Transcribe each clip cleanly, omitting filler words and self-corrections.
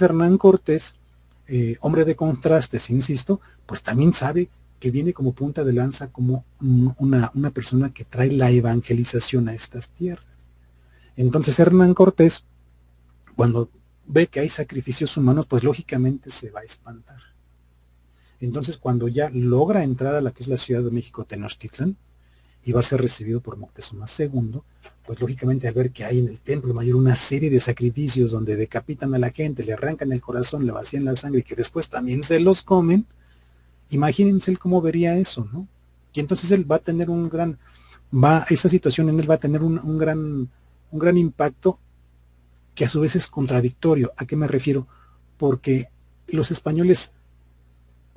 Entonces Hernán Cortés, hombre de contrastes, insisto, pues también sabe que viene como punta de lanza, como una persona que trae la evangelización a estas tierras. Entonces Hernán Cortés, cuando ve que hay sacrificios humanos, pues lógicamente se va a espantar. Entonces cuando ya logra entrar a la que es la Ciudad de México, Tenochtitlan, y va a ser recibido por Moctezuma II, pues lógicamente al ver que hay en el Templo Mayor una serie de sacrificios donde decapitan a la gente, le arrancan el corazón, le vacían la sangre y que después también se los comen, imagínense él cómo vería eso, ¿no? Y entonces él va a tener esa situación en él va a tener un gran impacto que a su vez es contradictorio. ¿A qué me refiero? Porque los españoles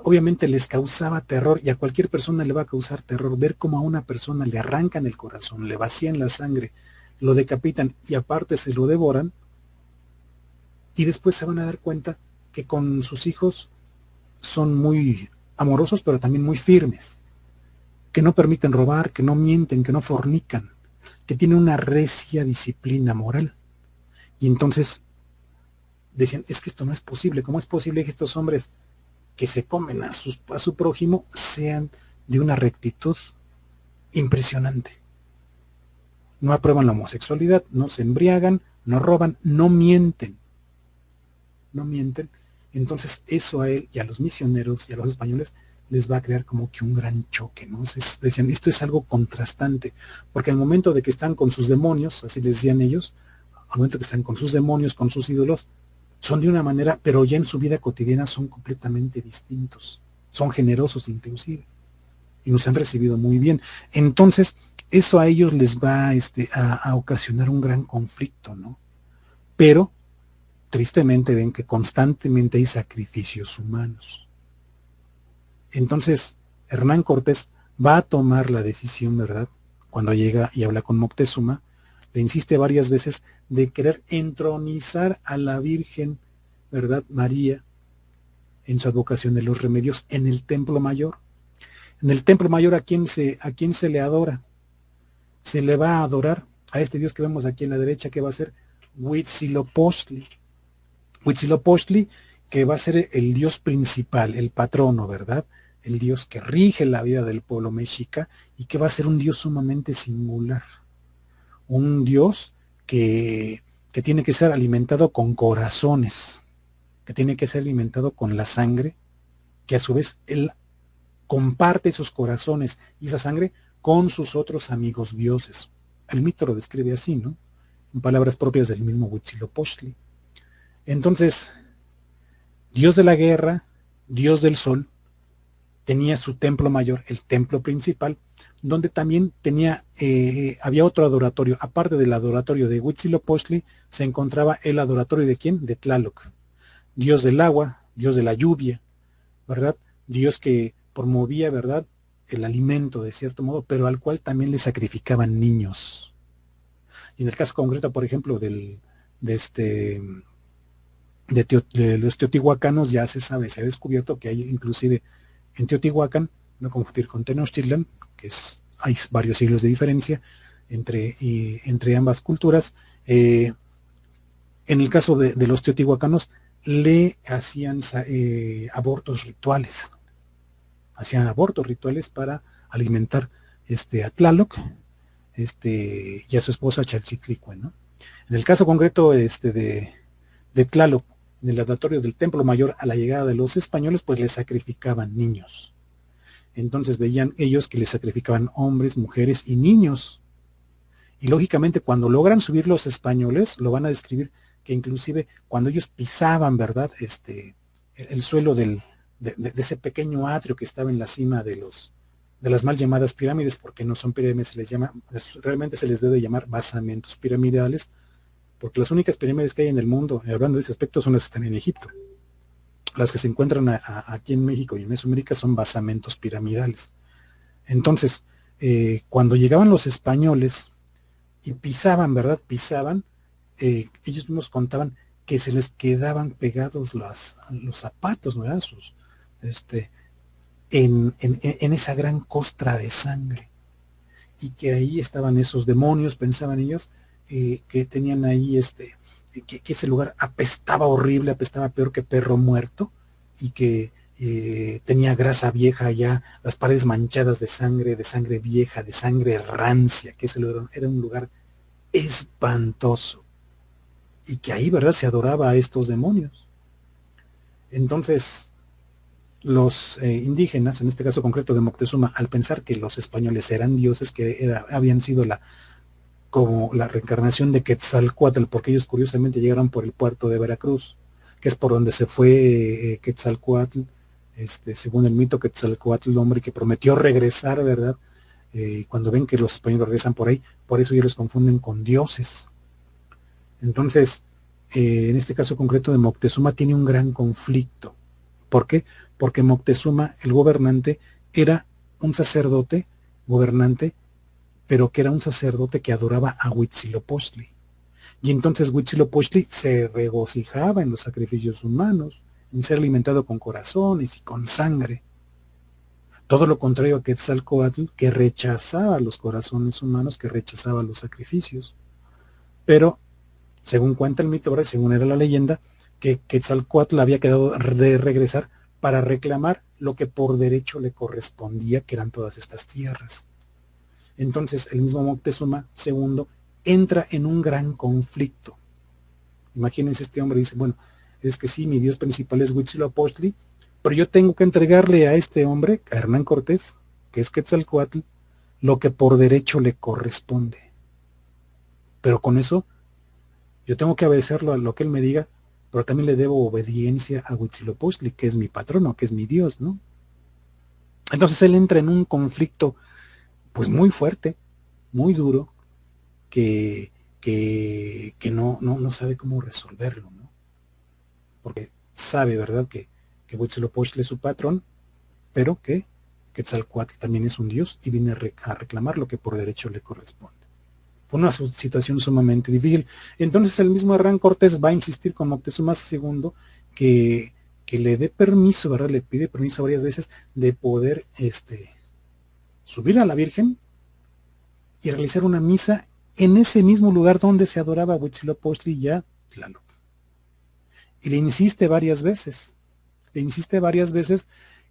obviamente les causaba terror, y a cualquier persona le va a causar terror ver cómo a una persona le arrancan el corazón, le vacían la sangre, lo decapitan y aparte se lo devoran, y después se van a dar cuenta que con sus hijos son muy amorosos, pero también muy firmes, que no permiten robar, que no mienten, que no fornican, que tienen una recia disciplina moral. Y entonces decían, es que esto no es posible. ¿Cómo es posible que estos hombres que se comen a su prójimo sean de una rectitud impresionante? No aprueban la homosexualidad, no se embriagan, no roban, no mienten. No mienten. Entonces eso a él y a los misioneros y a los españoles les va a crear como que un gran choque, ¿no? Decían, esto es algo contrastante, porque al momento de que están con sus demonios, así les decían ellos, al momento que están con sus demonios, con sus ídolos, son de una manera, pero ya en su vida cotidiana son completamente distintos, son generosos inclusive, y nos han recibido muy bien. Entonces, eso a ellos les va a ocasionar un gran conflicto, ¿no? Pero, tristemente, ven que constantemente hay sacrificios humanos. Entonces, Hernán Cortés va a tomar la decisión, ¿verdad? Cuando llega y habla con Moctezuma, le insiste varias veces de querer entronizar a la Virgen, ¿verdad? María, en su advocación de los remedios en el Templo Mayor. En el Templo Mayor, ¿a quién se le adora? Se le va a adorar a este Dios que vemos aquí en la derecha, que va a ser Huitzilopochtli. Huitzilopochtli, que va a ser el Dios principal, el patrono, ¿verdad? El Dios que rige la vida del pueblo mexica y que va a ser un Dios sumamente singular. Un Dios que tiene que ser alimentado con corazones, que tiene que ser alimentado con la sangre, que a su vez él comparte esos corazones y esa sangre con sus otros amigos dioses. El mito lo describe así, ¿no? En palabras propias del mismo Huitzilopochtli. Entonces, Dios de la guerra, Dios del sol, tenía su templo mayor, el templo principal, donde también había otro adoratorio. Aparte del adoratorio de Huitzilopochtli, se encontraba el adoratorio de ¿quién? De Tlaloc, Dios del agua, Dios de la lluvia, ¿verdad? Dios que promovía, ¿verdad?, el alimento de cierto modo, pero al cual también le sacrificaban niños. Y en el caso concreto, por ejemplo, de los teotihuacanos, ya se sabe, se ha descubierto que hay inclusive en Teotihuacán, no confundir con Tenochtitlan, hay varios siglos de diferencia entre ambas culturas. En el caso de los teotihuacanos, le hacían abortos rituales. Hacían abortos rituales para alimentar a Tlaloc y a su esposa Chalchitlicue, ¿no? En el caso concreto de Tlaloc, en el adoratorio del Templo Mayor, a la llegada de los españoles, pues les sacrificaban niños. Entonces veían ellos que les sacrificaban hombres, mujeres y niños. Y lógicamente cuando logran subir los españoles, lo van a describir que inclusive cuando ellos pisaban, ¿verdad?, el suelo de ese pequeño atrio que estaba en la cima de las mal llamadas pirámides, porque no son pirámides, realmente se les debe llamar basamentos piramidales, porque las únicas pirámides que hay en el mundo, hablando de ese aspecto, son las que están en Egipto. Las que se encuentran aquí en México y en Mesoamérica son basamentos piramidales. Entonces, cuando llegaban los españoles y pisaban, ¿verdad? Ellos mismos contaban que se les quedaban pegados los zapatos, ¿no? En esa gran costra de sangre. Y que ahí estaban esos demonios, pensaban ellos, que tenían ahí que ese lugar apestaba horrible, apestaba peor que perro muerto, y que tenía grasa vieja allá, las paredes manchadas de sangre vieja, de sangre rancia, que ese lugar era un lugar espantoso, y que ahí, ¿verdad?, se adoraba a estos demonios. Entonces, los indígenas, en este caso concreto de Moctezuma, al pensar que los españoles eran dioses, que habían sido como la reencarnación de Quetzalcóatl, porque ellos curiosamente llegaron por el puerto de Veracruz, que es por donde se fue Quetzalcóatl, según el mito, Quetzalcóatl, el hombre que prometió regresar, ¿verdad? Cuando ven que los españoles regresan por ahí, por eso ellos los confunden con dioses. Entonces, en este caso concreto de Moctezuma tiene un gran conflicto. ¿Por qué? Porque Moctezuma, el gobernante, era un sacerdote gobernante, pero que era un sacerdote que adoraba a Huitzilopochtli. Y entonces Huitzilopochtli se regocijaba en los sacrificios humanos, en ser alimentado con corazones y con sangre. Todo lo contrario a Quetzalcóatl, que rechazaba los corazones humanos, que rechazaba los sacrificios. Pero, según cuenta el mito, ¿verdad?, según era la leyenda, que Quetzalcóatl había quedado de regresar para reclamar lo que por derecho le correspondía, que eran todas estas tierras. Entonces el mismo Moctezuma II entra en un gran conflicto. Imagínense, este hombre dice, bueno, es que sí, mi dios principal es Huitzilopochtli, pero yo tengo que entregarle a este hombre, a Hernán Cortés, que es Quetzalcóatl, lo que por derecho le corresponde. Pero con eso, yo tengo que obedecerlo a lo que él me diga, pero también le debo obediencia a Huitzilopochtli, que es mi patrono, que es mi dios, ¿no? Entonces él entra en un conflicto pues muy fuerte, muy duro, que no sabe cómo resolverlo, ¿no? Porque sabe, ¿verdad?, que Huitzilopochtli es su patrón, pero que Quetzalcóatl también es un dios y viene a reclamar lo que por derecho le corresponde. Fue una situación sumamente difícil. Entonces el mismo Hernán Cortés va a insistir con Moctezuma II que le dé permiso, ¿verdad?, le pide permiso varias veces de poder subir a la Virgen y realizar una misa en ese mismo lugar donde se adoraba a Huitzilopochtli y a Tlaloc. Y le insiste varias veces,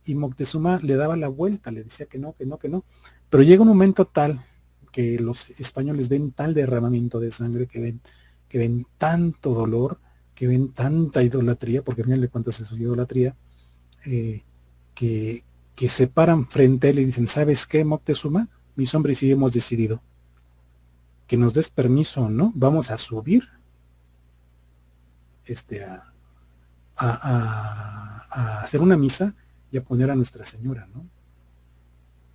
y Moctezuma le daba la vuelta, le decía que no, pero llega un momento tal que los españoles ven tal derramamiento de sangre, que ven tanto dolor, que ven tanta idolatría, porque al final de cuentas es idolatría, que se paran frente a él y dicen, ¿sabes qué, Moctezuma? Mis hombres y yo hemos decidido que nos des permiso, ¿no? Vamos a subir a hacer una misa y a poner a Nuestra Señora, ¿no?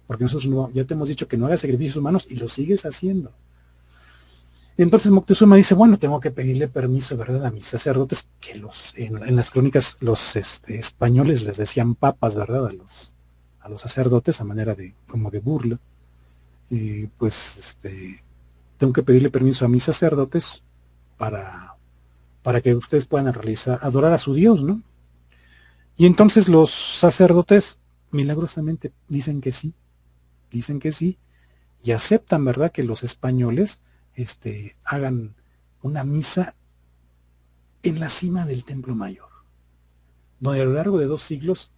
Porque nosotros ya te hemos dicho que no hagas sacrificios humanos y lo sigues haciendo. Entonces Moctezuma dice, bueno, tengo que pedirle permiso, ¿verdad?, a mis sacerdotes, que en las crónicas los españoles les decían papas, ¿verdad?, a los sacerdotes a manera como de burla. Y pues tengo que pedirle permiso a mis sacerdotes para que ustedes puedan adorar a su Dios, ¿no? Y entonces los sacerdotes milagrosamente dicen que sí, y aceptan, ¿verdad?, que los españoles hagan una misa en la cima del Templo Mayor, donde a lo largo de 2 siglos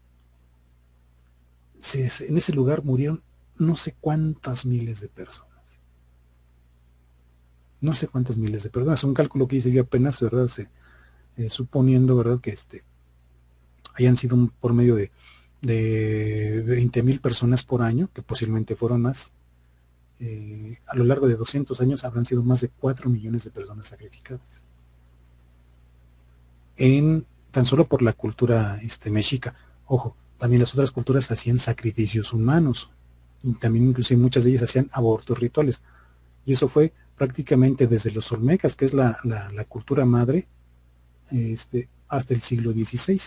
en ese lugar murieron no sé cuántas miles de personas. No sé cuántas miles de personas. Un cálculo que hice yo apenas, ¿verdad?, suponiendo, ¿verdad?, que hayan sido por medio de 20,000 personas por año, que posiblemente fueron más. A lo largo de 200 años habrán sido más de 4 millones de personas sacrificadas. Tan solo por la cultura mexica. Ojo, también las otras culturas hacían sacrificios humanos. Y también inclusive muchas de ellas hacían abortos rituales. Y eso fue prácticamente desde los olmecas, que es la cultura madre, hasta el siglo XVI.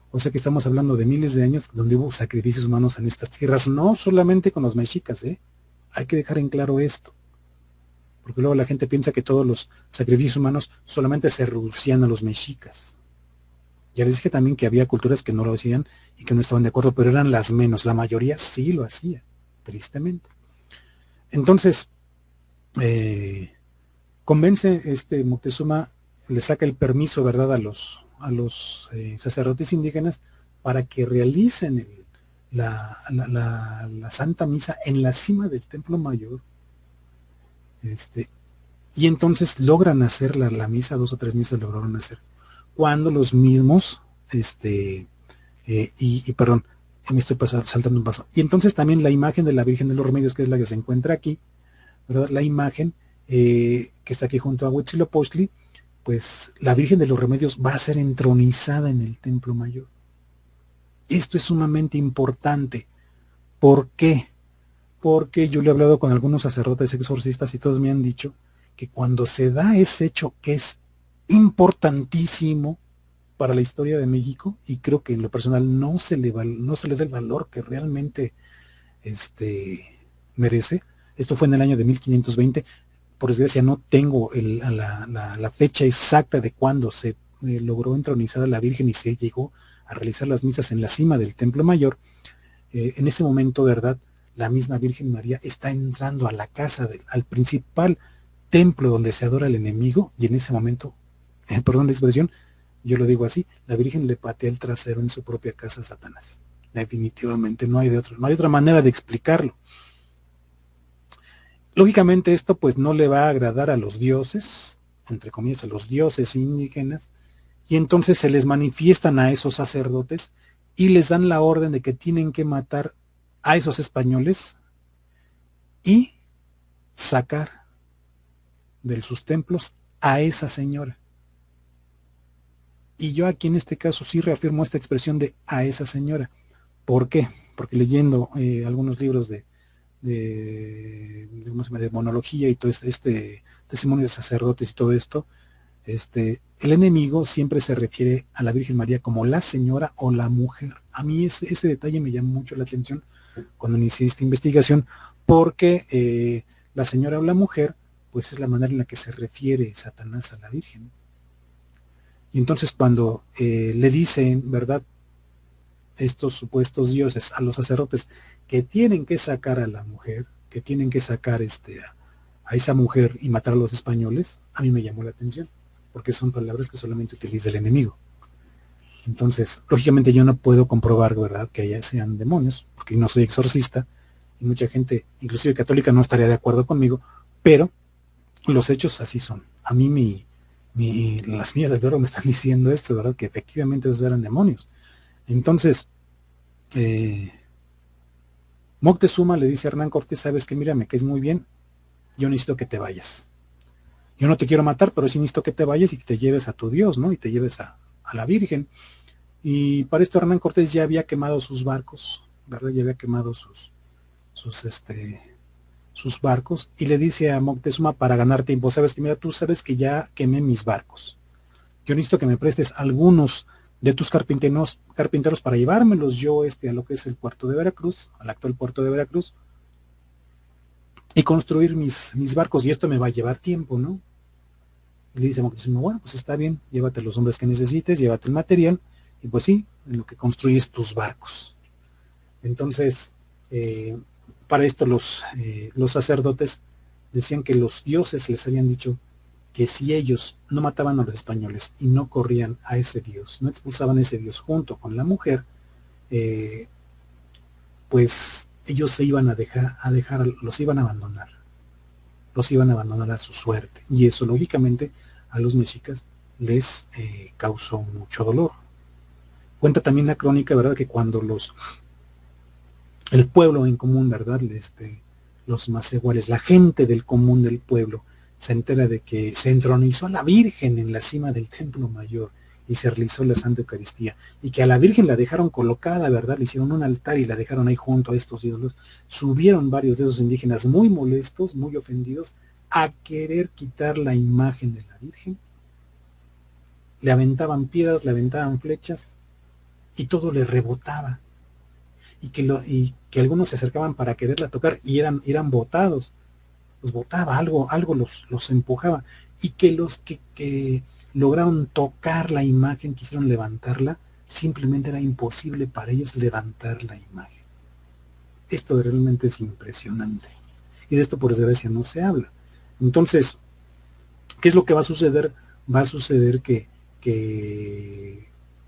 O sea que estamos hablando de miles de años donde hubo sacrificios humanos en estas tierras, no solamente con los mexicas, Hay que dejar en claro esto, porque luego la gente piensa que todos los sacrificios humanos solamente se reducían a los mexicas. Ya les dije también que había culturas que no lo hacían y que no estaban de acuerdo, pero eran las menos, la mayoría sí lo hacía, tristemente. Entonces, convence Moctezuma le saca el permiso, ¿verdad?, a los sacerdotes indígenas para que realicen la Santa Misa en la cima del Templo Mayor. Y entonces logran hacer la misa, 2 o 3 misas lograron hacer, cuando los mismos, perdón, me estoy saltando un paso. Y entonces también la imagen de la Virgen de los Remedios, que es la que se encuentra aquí, ¿verdad? La imagen que está aquí junto a Huitzilopochtli, pues la Virgen de los Remedios va a ser entronizada en el Templo Mayor. Esto es sumamente importante. ¿Por qué? Porque yo le he hablado con algunos sacerdotes exorcistas y todos me han dicho que cuando se da ese hecho que es importantísimo para la historia de México, y creo que en lo personal no se le da el valor que realmente merece. Esto fue en el año de 1520. Por desgracia no tengo la fecha exacta de cuándo se logró entronizar a la Virgen y se llegó a realizar las misas en la cima del Templo Mayor. En ese momento, ¿verdad?, la misma Virgen María está entrando a la casa, al principal templo donde se adora al enemigo, y en ese momento, perdón la expresión, yo lo digo así, la Virgen le patea el trasero en su propia casa a Satanás. Definitivamente no hay otra manera de explicarlo. Lógicamente esto pues no le va a agradar a los dioses, entre comillas, a los dioses indígenas, y entonces se les manifiestan a esos sacerdotes y les dan la orden de que tienen que matar a esos españoles y sacar de sus templos a esa señora. Y yo aquí en este caso sí reafirmo esta expresión de a esa señora. ¿Por qué? Porque leyendo algunos libros de monología y todo testimonio de sacerdotes y todo esto, el enemigo siempre se refiere a la Virgen María como la señora o la mujer. A mí ese detalle me llamó mucho la atención cuando inicié esta investigación, porque la señora o la mujer, pues es la manera en la que se refiere Satanás a la Virgen. Y entonces cuando le dicen, ¿verdad?, estos supuestos dioses a los sacerdotes que tienen que sacar a la mujer, que tienen que sacar a esa mujer y matar a los españoles, a mí me llamó la atención, porque son palabras que solamente utiliza el enemigo. Entonces, lógicamente yo no puedo comprobar, ¿verdad?, que allá sean demonios, porque no soy exorcista, y mucha gente, inclusive católica, no estaría de acuerdo conmigo, pero los hechos así son. A mí las mías del perro me están diciendo esto, ¿verdad?, que efectivamente esos eran demonios. Entonces, Moctezuma le dice a Hernán Cortés, sabes que mira, me caes muy bien, yo necesito que te vayas. Yo no te quiero matar, pero sí necesito que te vayas y que te lleves a tu Dios, ¿no? Y te lleves a la Virgen. Y para esto Hernán Cortés ya había quemado sus barcos, ¿verdad? Ya había quemado sus barcos, y le dice a Moctezuma para ganar tiempo, sabes que mira, tú sabes que ya quemé mis barcos. Yo necesito que me prestes algunos de tus carpinteros para llevármelos yo a lo que es el puerto de Veracruz, al actual puerto de Veracruz, y construir mis barcos, y esto me va a llevar tiempo, ¿no? Y le dice Moctezuma, bueno, pues está bien, llévate los hombres que necesites, llévate el material, y pues sí, en lo que construyes tus barcos. Entonces, para esto los sacerdotes decían que los dioses les habían dicho que si ellos no mataban a los españoles y no corrían a ese dios, no expulsaban a ese dios junto con la mujer, pues ellos se iban los iban a abandonar a su suerte, y eso lógicamente a los mexicas les causó mucho dolor. Cuenta también la crónica, ¿verdad?, que cuando el pueblo en común, ¿verdad?, los macehuales, la gente del común del pueblo, se entera de que se entronizó a la Virgen en la cima del Templo Mayor y se realizó la Santa Eucaristía, y que a la Virgen la dejaron colocada, ¿verdad?, le hicieron un altar y la dejaron ahí junto a estos ídolos. Subieron varios de esos indígenas muy molestos, muy ofendidos, a querer quitar la imagen de la Virgen. Le aventaban piedras, le aventaban flechas, y todo le rebotaba. Y que algunos se acercaban para quererla tocar y eran botados. Los botaba, algo los empujaba, y que los que lograron tocar la imagen, quisieron levantarla, simplemente era imposible para ellos levantar la imagen. Esto realmente es impresionante, y de esto por desgracia no se habla. Entonces, ¿qué es lo que va a suceder va a suceder que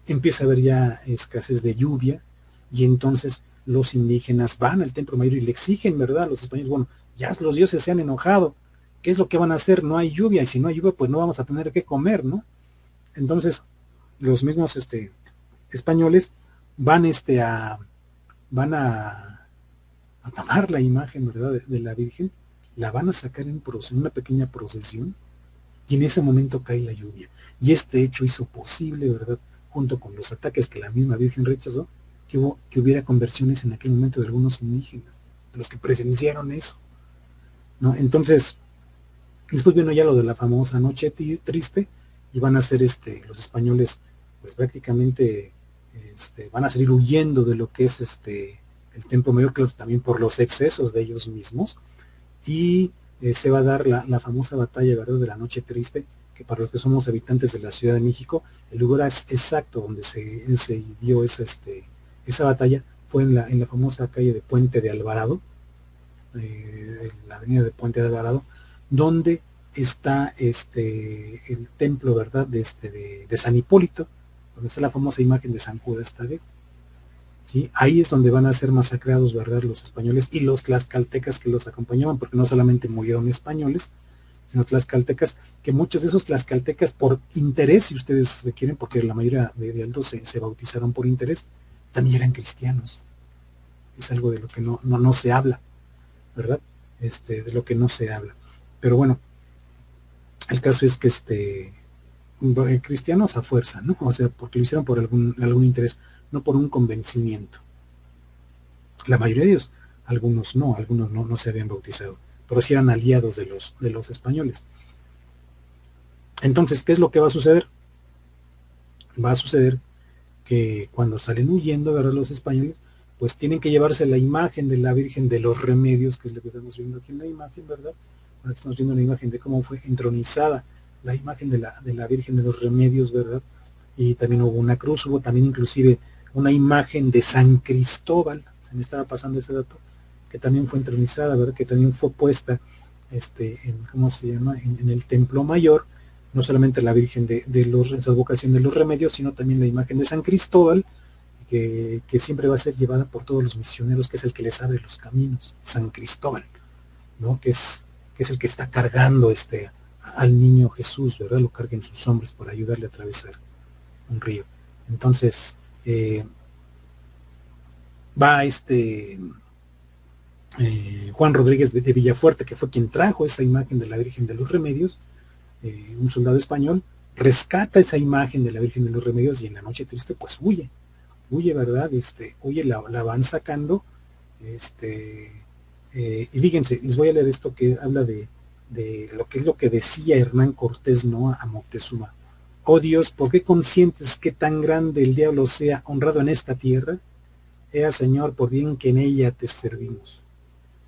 empieza a haber ya escasez de lluvia, y entonces los indígenas van al templo mayor y le exigen, ¿verdad?, a los españoles, bueno, ya los dioses se han enojado, ¿qué es lo que van a hacer? No hay lluvia, y si no hay lluvia, pues no vamos a tener que comer, ¿no? Entonces, los mismos españoles van, van a tomar la imagen, ¿verdad?, de la Virgen, la van a sacar en una pequeña procesión, y en ese momento cae la lluvia. Y este hecho hizo posible, ¿verdad?, junto con los ataques que la misma Virgen rechazó, que hubiera conversiones en aquel momento de algunos indígenas, los que presenciaron eso, ¿no? Entonces, después vino ya lo de la famosa noche triste, y van a ser los españoles, pues prácticamente van a salir huyendo de lo que es el templo mayor, claro, también por los excesos de ellos mismos, y se va a dar la famosa batalla, ¿verdad?, de la noche triste, que para los que somos habitantes de la Ciudad de México, el lugar exacto donde se dio esa batalla fue en la famosa calle de Puente de Alvarado, la avenida de Puente de Alvarado, donde está el templo, ¿verdad?, de San Hipólito, donde está la famosa imagen de San Judas Tadeo. ¿Sí? Ahí es donde van a ser masacrados, ¿verdad?, los españoles y los tlaxcaltecas que los acompañaban, porque no solamente murieron españoles, sino tlaxcaltecas, que muchos de esos tlaxcaltecas, por interés, si ustedes se quieren, porque la mayoría de ellos se bautizaron por interés, también eran cristianos. Es algo de lo que no se habla, ¿verdad? De lo que no se habla. Pero bueno, el caso es que cristianos a fuerza, ¿no? O sea, porque lo hicieron por algún interés, no por un convencimiento. La mayoría de ellos, algunos no se habían bautizado, pero sí eran aliados de los españoles. Entonces, ¿qué es lo que va a suceder? Va a suceder que cuando salen huyendo, ¿verdad?, los españoles, pues tienen que llevarse la imagen de la Virgen de los Remedios, que es lo que estamos viendo aquí en la imagen, ¿verdad? Ahora estamos viendo una imagen de cómo fue entronizada la imagen de la Virgen de los Remedios, ¿verdad? Y también hubo una cruz, hubo también inclusive una imagen de San Cristóbal, se me estaba pasando ese dato, que también fue entronizada, ¿verdad?, que también fue puesta ¿cómo se llama?, en el Templo Mayor, no solamente la Virgen de la advocación de los Remedios, sino también la imagen de San Cristóbal, que siempre va a ser llevada por todos los misioneros, que es el que les abre los caminos, San Cristóbal, ¿no?, que es el que está cargando al niño Jesús, ¿verdad?, lo carga en sus hombros para ayudarle a atravesar un río. Entonces, va Juan Rodríguez de Villafuerte, que fue quien trajo esa imagen de la Virgen de los Remedios, un soldado español, rescata esa imagen de la Virgen de los Remedios, y en la noche triste pues huye, ¿verdad? Huye, la van sacando, y fíjense, les voy a leer esto que habla de lo que es lo que decía Hernán Cortés, ¿no?, a Moctezuma. Oh Dios, ¿por qué consientes que tan grande el diablo sea honrado en esta tierra? Ea Señor, por bien que en ella te servimos.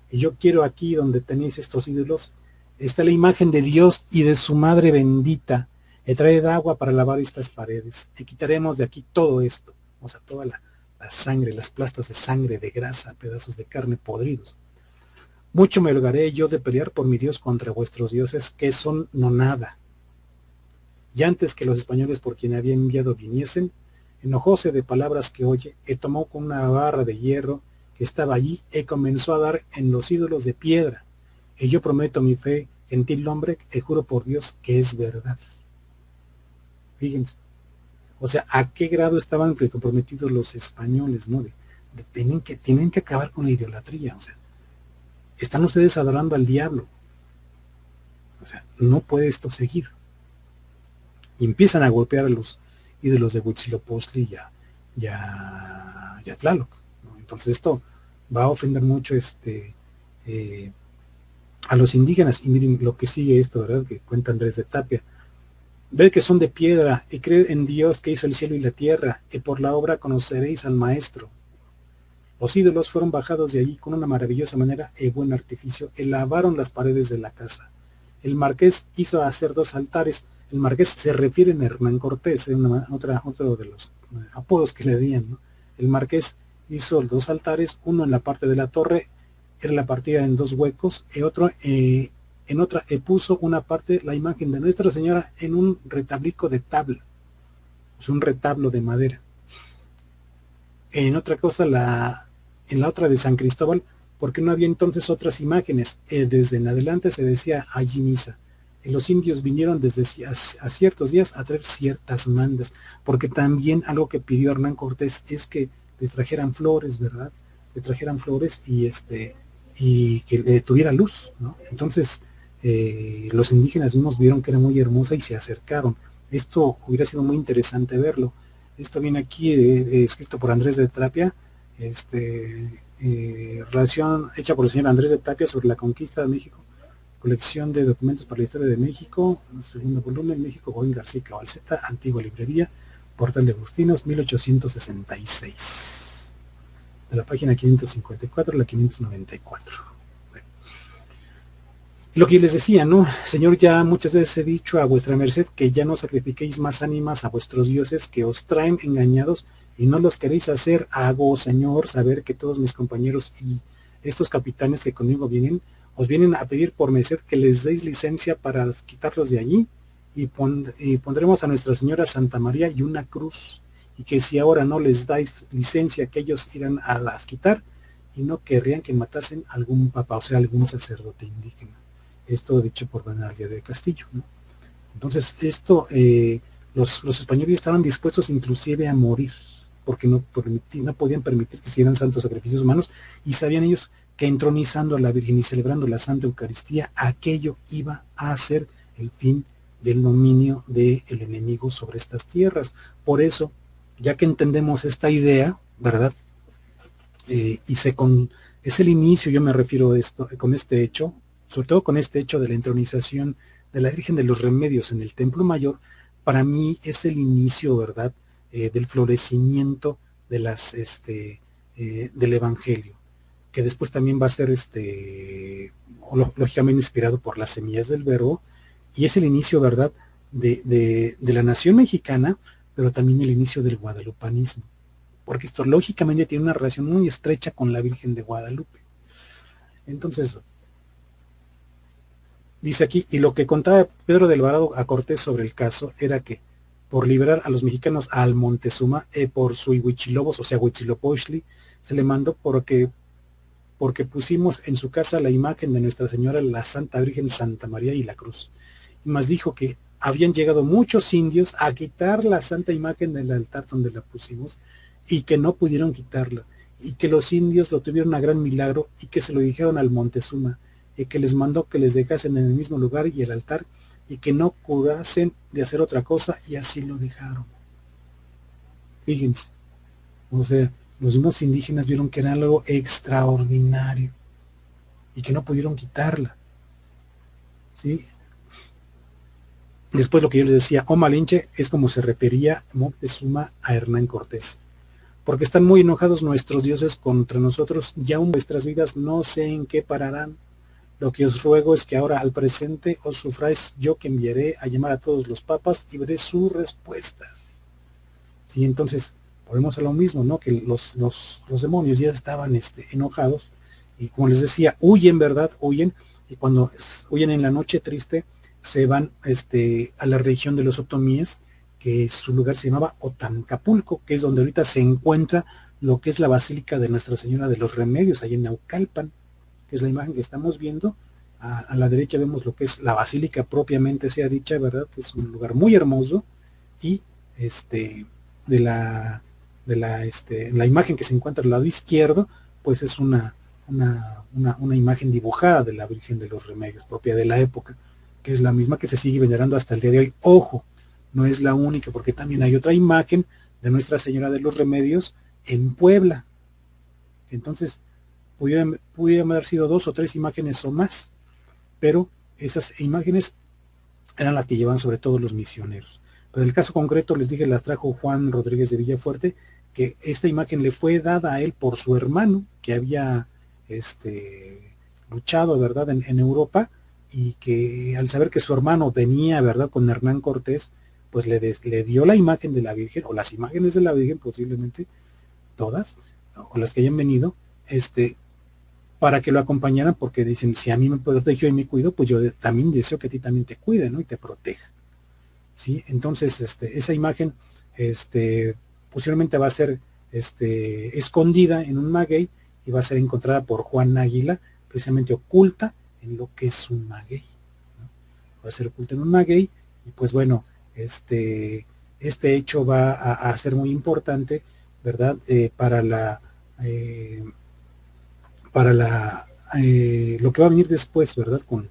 Y yo quiero aquí donde tenéis estos ídolos, está la imagen de Dios y de su madre bendita, y traed agua para lavar estas paredes, y quitaremos de aquí todo esto, o sea, toda la sangre, las plastas de sangre, de grasa, pedazos de carne podridos. Mucho me holgaré yo de pelear por mi Dios contra vuestros dioses, que son no nada. Y antes que los españoles por quien había enviado viniesen, enojóse de palabras que oye, y tomó con una barra de hierro que estaba allí, y comenzó a dar en los ídolos de piedra. Y yo prometo mi fe, gentil hombre, y juro por Dios que es verdad. Fíjense, o sea, a qué grado estaban comprometidos los españoles, ¿no? Tienen que acabar con la idolatría, o sea, están ustedes adorando al diablo, o sea, no puede esto seguir. Y empiezan a golpear a los ídolos de Huitzilopochtli y a Tlaloc, ¿no? Entonces esto va a ofender mucho a los indígenas. Y miren lo que sigue esto, ¿verdad?, que cuenta Andrés de Tapia. Ved que son de piedra, y creed en Dios que hizo el cielo y la tierra, y por la obra conoceréis al Maestro. Los ídolos fueron bajados de allí con una maravillosa manera y buen artificio, y lavaron las paredes de la casa. El marqués hizo hacer 2 altares. El marqués se refiere a Hernán Cortés, otro de los apodos que le dían, ¿no? El marqués hizo 2 altares, uno en la parte de la torre, era la partida en 2 huecos, y otro en en otra puso una parte la imagen de Nuestra Señora en un retablico de tabla, es un retablo de madera. En otra cosa, en la otra de San Cristóbal, porque no había entonces otras imágenes, desde en adelante se decía allí misa. Los indios vinieron desde a ciertos días a traer ciertas mandas, porque también algo que pidió Hernán Cortés es que les trajeran flores, ¿verdad? Le trajeran flores y que tuviera luz, ¿no? Entonces, los indígenas mismos vieron que era muy hermosa y se acercaron. Esto hubiera sido muy interesante verlo. Esto viene aquí escrito por Andrés de Tapia, relación hecha por el señor Andrés de Tapia sobre la conquista de México, colección de documentos para la historia de México, segundo volumen, México, Joaquín García Cabalceta, antigua librería, Portal de Agustinos, 1866, de la página 554 a la 594. Lo que les decía, ¿no? Señor, ya muchas veces he dicho a vuestra merced que ya no sacrifiquéis más ánimas a vuestros dioses que os traen engañados y no los queréis hacer. Hago, Señor, saber que todos mis compañeros y estos capitanes que conmigo vienen, os vienen a pedir por merced que les deis licencia para quitarlos de allí y pondremos a Nuestra Señora Santa María y una cruz, y que si ahora no les dais licencia, que ellos irán a las quitar y no querrían que matasen a algún papa, o sea, algún sacerdote indígena. Esto dicho por Bernardía de Castillo, ¿no? Entonces, esto, los españoles estaban dispuestos inclusive a morir, porque no podían permitir que hicieran santos sacrificios humanos, y sabían ellos que entronizando a la Virgen y celebrando la Santa Eucaristía, aquello iba a ser el fin del dominio del enemigo sobre estas tierras. Por eso, ya que entendemos esta idea, ¿verdad? Es el inicio, yo me refiero a esto, con este hecho, sobre todo con este hecho de la entronización de la Virgen de los Remedios en el Templo Mayor, para mí es el inicio, ¿verdad?, del florecimiento de del Evangelio, que después también va a ser lógicamente inspirado por las semillas del Verbo, y es el inicio, ¿verdad?, de la nación mexicana, pero también el inicio del guadalupanismo, porque esto lógicamente tiene una relación muy estrecha con la Virgen de Guadalupe. Entonces, dice aquí, y lo que contaba Pedro de Alvarado a Cortés sobre el caso era que por liberar a los mexicanos al Montezuma, por su Huichilobos, o sea, Huitzilopochtli, se le mandó porque pusimos en su casa la imagen de Nuestra Señora, la Santa Virgen Santa María y la Cruz. Y más dijo que habían llegado muchos indios a quitar la santa imagen del altar donde la pusimos y que no pudieron quitarla, y que los indios lo tuvieron a gran milagro y que se lo dijeron al Montezuma, y que les mandó que les dejasen en el mismo lugar y el altar, y que no curasen de hacer otra cosa, y así lo dejaron. Fíjense, o sea, los mismos indígenas vieron que era algo extraordinario y que no pudieron quitarla, ¿sí? Después lo que yo les decía, o Malinche, es como se refería Moctezuma a Hernán Cortés, porque están muy enojados nuestros dioses contra nosotros, y aún vuestras vidas no sé en qué pararán. Lo que os ruego es que ahora al presente os sufráis yo, que enviaré a llamar a todos los papas y veré su respuesta. Sí, entonces, volvemos a lo mismo, ¿no? Que los demonios ya estaban enojados, y como les decía, huyen, ¿verdad? Huyen, y cuando huyen en la noche triste, se van a la región de los otomíes, que su lugar se llamaba Otancapulco, que es donde ahorita se encuentra lo que es la Basílica de Nuestra Señora de los Remedios, ahí en Naucalpan, que es la imagen que estamos viendo. A la derecha vemos lo que es la basílica propiamente sea dicha, ¿verdad? Que es un lugar muy hermoso, y la imagen que se encuentra al lado izquierdo, pues es una imagen dibujada de la Virgen de los Remedios, propia de la época, que es la misma que se sigue venerando hasta el día de hoy. Ojo, no es la única, porque también hay otra imagen de Nuestra Señora de los Remedios en Puebla. Entonces, pudieran haber sido 2 o 3 imágenes o más, pero esas imágenes eran las que llevan sobre todo los misioneros. Pero en el caso concreto, les dije, las trajo Juan Rodríguez de Villafuerte, que esta imagen le fue dada a él por su hermano, que había luchado, ¿verdad?, en Europa, y que al saber que su hermano venía, ¿verdad?, con Hernán Cortés, pues le dio la imagen de la Virgen, o las imágenes de la Virgen, posiblemente todas, o las que hayan venido, para que lo acompañaran, porque dicen, si a mí me protegió y me cuido, pues yo también deseo que a ti también te cuide, ¿no? Y te proteja, ¿sí? Entonces, esa imagen, posiblemente va a ser, escondida en un maguey y va a ser encontrada por Juan Águila, precisamente oculta en lo que es un maguey, ¿no? Va a ser oculta en un maguey, y pues bueno, este hecho va a ser muy importante, ¿verdad? Para lo que va a venir después, ¿verdad? Con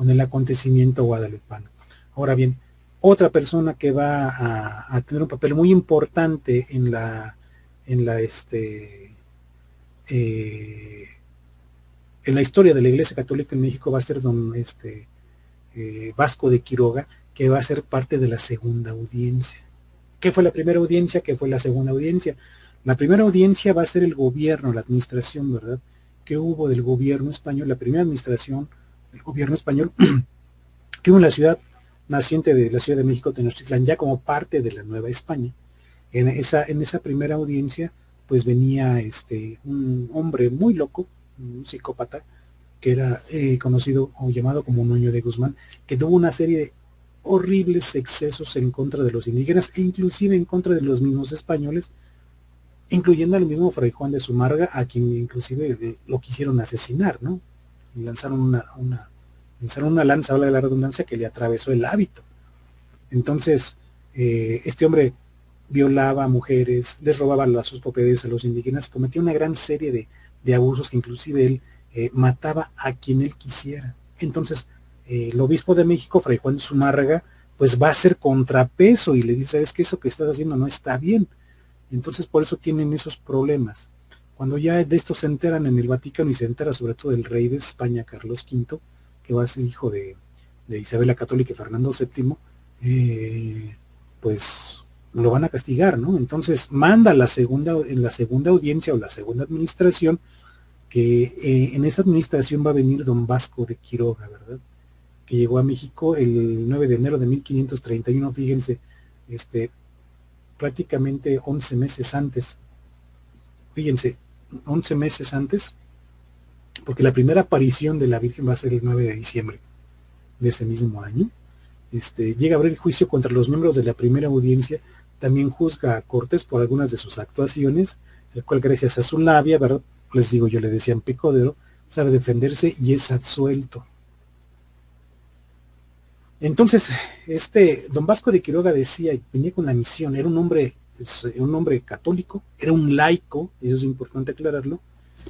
el acontecimiento guadalupano. Ahora bien, otra persona que va a tener un papel muy importante en la, en la historia de la Iglesia Católica en México va a ser don Vasco de Quiroga, que va a ser parte de la segunda audiencia. ¿Qué fue la primera audiencia? ¿Qué fue la segunda audiencia? La primera audiencia va a ser el gobierno, la administración, ¿verdad? Que hubo del gobierno español, la primera administración del gobierno español, que hubo en la ciudad naciente de la Ciudad de México, Tenochtitlán, ya como parte de la Nueva España. En esa primera audiencia, pues venía un hombre muy loco, un psicópata, que era conocido o llamado como Nuño de Guzmán, que tuvo una serie de horribles excesos en contra de los indígenas e inclusive en contra de los mismos españoles, incluyendo al mismo Fray Juan de Zumarraga, a quien inclusive lo quisieron asesinar, ¿no? Y lanzaron una lanza, habla de la redundancia, que le atravesó el hábito. Entonces, este hombre violaba a mujeres, les robaba sus propiedades a los indígenas, cometía una gran serie de abusos que inclusive él mataba a quien él quisiera. Entonces, el obispo de México, Fray Juan de Zumárraga, pues va a ser contrapeso y le dice, ¿sabes qué? Eso que estás haciendo no está bien. Entonces, por eso tienen esos problemas. Cuando ya de esto se enteran en el Vaticano y se entera sobre todo el rey de España, Carlos V, que va a ser hijo de Isabel la Católica y Fernando VII, pues lo van a castigar, ¿no? Entonces manda en la segunda audiencia o la segunda administración, que en esta administración va a venir don Vasco de Quiroga, ¿verdad? Que llegó a México el 9 de enero de 1531, fíjense, prácticamente 11 meses antes, fíjense, 11 meses antes, porque la primera aparición de la Virgen va a ser el 9 de diciembre de ese mismo año. Llega a abrir juicio contra los miembros de la primera audiencia, también juzga a Cortés por algunas de sus actuaciones, el cual gracias a su labia, ¿verdad? Les digo, yo le decían picodero, sabe defenderse y es absuelto. Entonces, don Vasco de Quiroga decía, venía con la misión, era un hombre católico, era un laico, eso es importante aclararlo,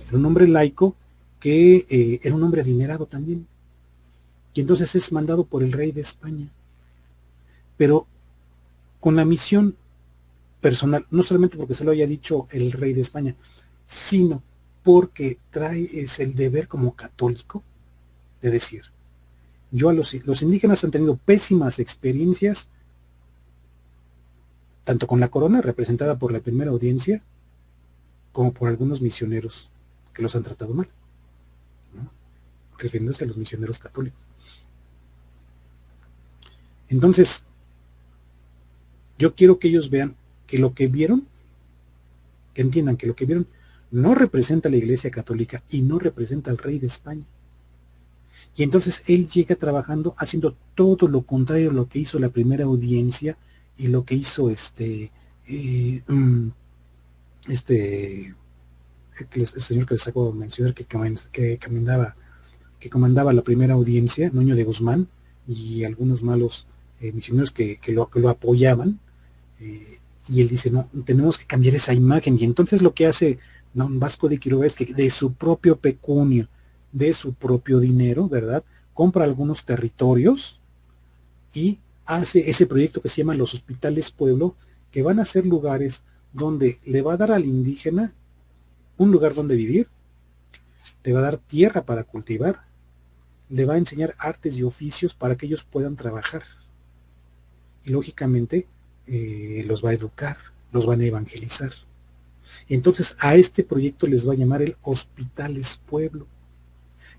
era un hombre laico que era un hombre adinerado también, y entonces es mandado por el rey de España, pero con la misión personal, no solamente porque se lo haya dicho el rey de España, sino porque es el deber como católico de decir, los indígenas han tenido pésimas experiencias, tanto con la corona representada por la primera audiencia, como por algunos misioneros que los han tratado mal, ¿no? Refiriéndose a los misioneros católicos. Entonces, yo quiero que ellos vean que lo que vieron, que entiendan que lo que vieron no representa a la Iglesia Católica y no representa al rey de España. Y entonces él llega trabajando, haciendo todo lo contrario a lo que hizo la primera audiencia y lo que hizo el señor que les acabo de mencionar, que comandaba la primera audiencia, Nuño de Guzmán, y algunos malos misioneros que lo apoyaban. Y él dice, no, tenemos que cambiar esa imagen. Y entonces lo que hace don Vasco de Quiroga es que de su propio pecunio, de su propio dinero, ¿verdad?, compra algunos territorios y hace ese proyecto que se llama los hospitales pueblo, que van a ser lugares donde le va a dar al indígena un lugar donde vivir, le va a dar tierra para cultivar, le va a enseñar artes y oficios para que ellos puedan trabajar. Y lógicamente los va a educar, los van a evangelizar. Entonces a este proyecto les va a llamar el Hospitales Pueblo,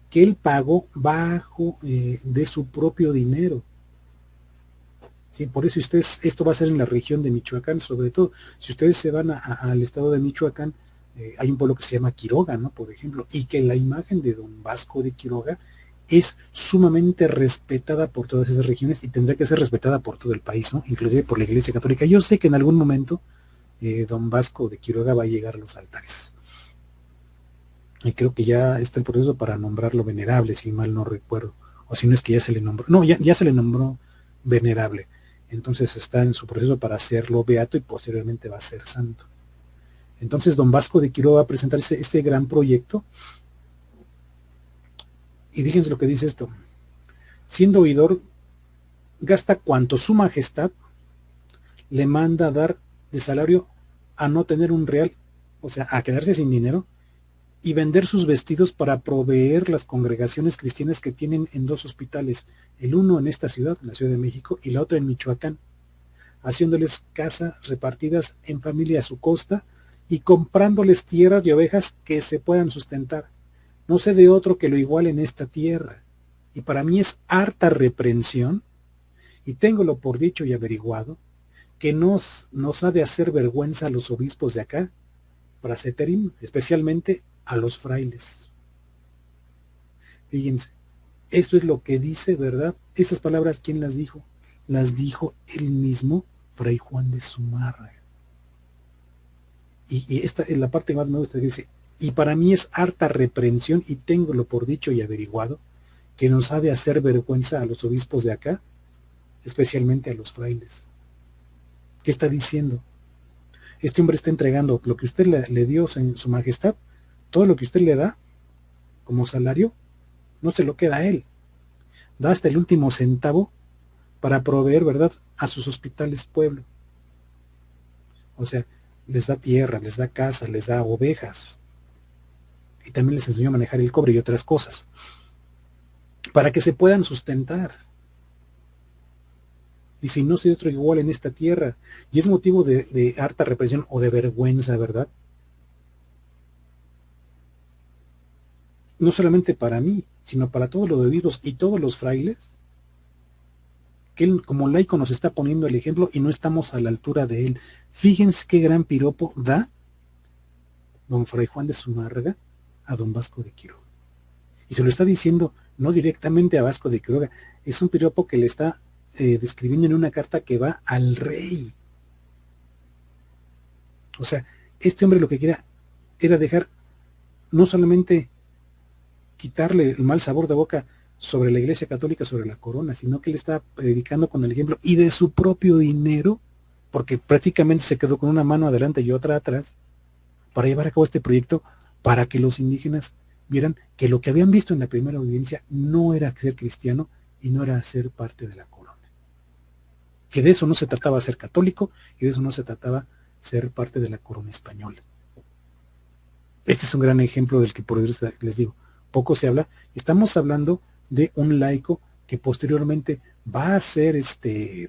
que él pagó bajo de su propio dinero. Sí, por eso esto va a ser en la región de Michoacán, sobre todo. Si ustedes se van al estado de Michoacán, hay un pueblo que se llama Quiroga, ¿no? Por ejemplo, y que la imagen de don Vasco de Quiroga es sumamente respetada por todas esas regiones y tendrá que ser respetada por todo el país, ¿no? Inclusive por la Iglesia Católica. Yo sé que en algún momento don Vasco de Quiroga va a llegar a los altares. Y creo que ya está el proceso para nombrarlo venerable, si mal no recuerdo. O si no es que ya se le nombró. No, ya se le nombró venerable. Entonces está en su proceso para hacerlo beato y posteriormente va a ser santo. Entonces don Vasco de Quiroga va a presentar este gran proyecto. Y fíjense lo que dice esto. Siendo oidor, gasta cuanto su majestad le manda dar de salario a no tener un real, o sea, a quedarse sin dinero, y vender sus vestidos para proveer las congregaciones cristianas que tienen en 2 hospitales, el uno en esta ciudad, en la Ciudad de México, y la otra en Michoacán, haciéndoles casas repartidas en familia a su costa y comprándoles tierras y ovejas que se puedan sustentar. No sé de otro que lo iguale en esta tierra, y para mí es harta reprensión, y téngolo por dicho y averiguado, que nos ha de hacer vergüenza a los obispos de acá, praseterim, especialmente a los frailes. Fíjense, esto es lo que dice, ¿verdad? Estas palabras, ¿quién las dijo? Las dijo el mismo Fray Juan de Zumárraga. Y esta es la parte más me gusta, que dice, y para mí es harta reprensión, y téngolo por dicho y averiguado, que nos ha de hacer vergüenza a los obispos de acá, especialmente a los frailes. ¿Qué está diciendo? Este hombre está entregando lo que usted le dio en su majestad, todo lo que usted le da como salario, no se lo queda a él. Da hasta el último centavo para proveer, ¿verdad?, a sus hospitales pueblo. O sea, les da tierra, les da casa, les da ovejas. Y también les enseñó a manejar el cobre y otras cosas. Para que se puedan sustentar. Y si no soy otro igual en esta tierra. Y es motivo de harta represión o de vergüenza, ¿verdad? No solamente para mí, sino para todos los obispos y todos los frailes, que él como laico nos está poniendo el ejemplo y no estamos a la altura de él. Fíjense qué gran piropo da don Fray Juan de Zumárraga a don Vasco de Quiroga. Y se lo está diciendo no directamente a Vasco de Quiroga, es un piropo que le está describiendo en una carta que va al rey. O sea, este hombre lo que quería era dejar, no solamente quitarle el mal sabor de boca sobre la Iglesia Católica, sobre la corona, sino que le está predicando con el ejemplo y de su propio dinero, porque prácticamente se quedó con una mano adelante y otra atrás, para llevar a cabo este proyecto, para que los indígenas vieran que lo que habían visto en la primera audiencia no era ser cristiano y no era ser parte de la corona. Que de eso no se trataba ser católico y de eso no se trataba ser parte de la corona española. Este es un gran ejemplo del que por eso les digo, poco se habla. Estamos hablando de un laico que posteriormente va a ser les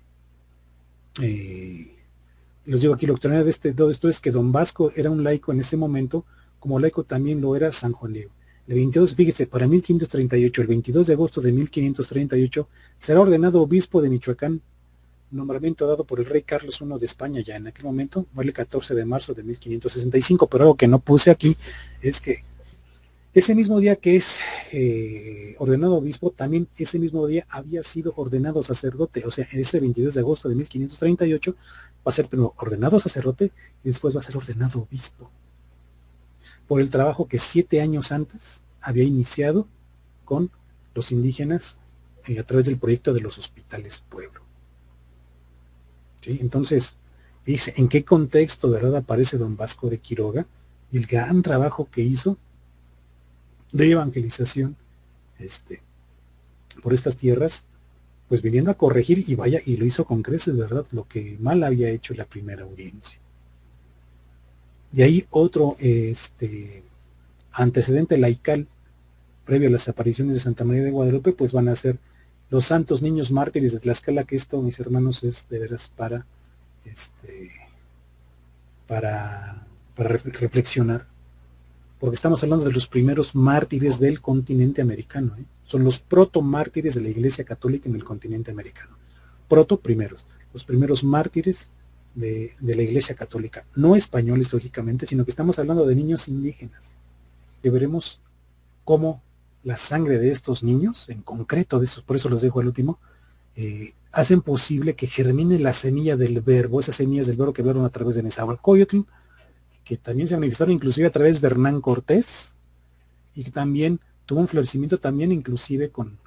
digo aquí, lo extraordinario de todo esto es que don Vasco era un laico en ese momento, como laico también lo era San Juan Diego. El 22, fíjese, para 1538, el 22 de agosto de 1538, será ordenado obispo de Michoacán, nombramiento dado por el rey Carlos I de España ya en aquel momento, fue el 14 de marzo de 1565, pero algo que no puse aquí es que ese mismo día que es ordenado obispo, también ese mismo día había sido ordenado sacerdote, o sea, ese 22 de agosto de 1538 va a ser primero ordenado sacerdote y después va a ser ordenado obispo, por el trabajo que 7 años antes había iniciado con los indígenas a través del proyecto de los hospitales pueblo. ¿Sí? Entonces, dice, ¿en qué contexto, verdad, aparece don Vasco de Quiroga y el gran trabajo que hizo de evangelización por estas tierras, pues viniendo a corregir, y vaya, y lo hizo con creces, ¿verdad?, lo que mal había hecho la primera audiencia. Y ahí otro antecedente laical previo a las apariciones de Santa María de Guadalupe, pues van a ser los santos niños mártires de Tlaxcala, que esto, mis hermanos, es de veras para reflexionar, porque estamos hablando de los primeros mártires del continente americano, ¿eh? Son los proto-mártires de la Iglesia Católica en el continente americano. Proto, primeros. Los primeros mártires de la Iglesia Católica, no españoles lógicamente, sino que estamos hablando de niños indígenas, que veremos cómo la sangre de estos niños, en concreto de estos, por eso los dejo al último, hacen posible que germine la semilla del verbo, esas semillas del verbo que hablaron a través de Nezahualcóyotl, que también se manifestaron inclusive a través de Hernán Cortés, y que también tuvo un florecimiento también inclusive con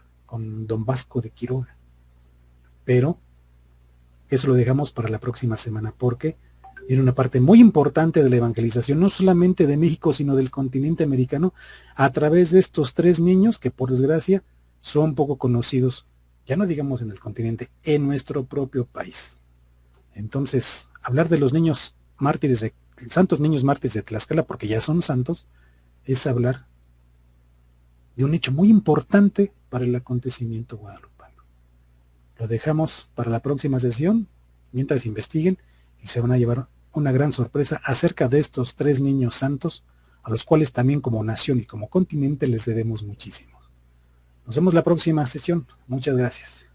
Don Vasco de Quiroga. Pero eso lo dejamos para la próxima semana, porque viene una parte muy importante de la evangelización, no solamente de México, sino del continente americano, a través de estos 3 niños que por desgracia son poco conocidos, ya no digamos en el continente, en nuestro propio país. Entonces, hablar de los niños mártires, de santos niños mártires de Tlaxcala, porque ya son santos, es hablar de un hecho muy importante para el acontecimiento guadalupano. Lo dejamos para la próxima sesión, mientras investiguen, y se van a llevar una gran sorpresa acerca de estos 3 niños santos, a los cuales también como nación y como continente les debemos muchísimo. Nos vemos la próxima sesión. Muchas gracias.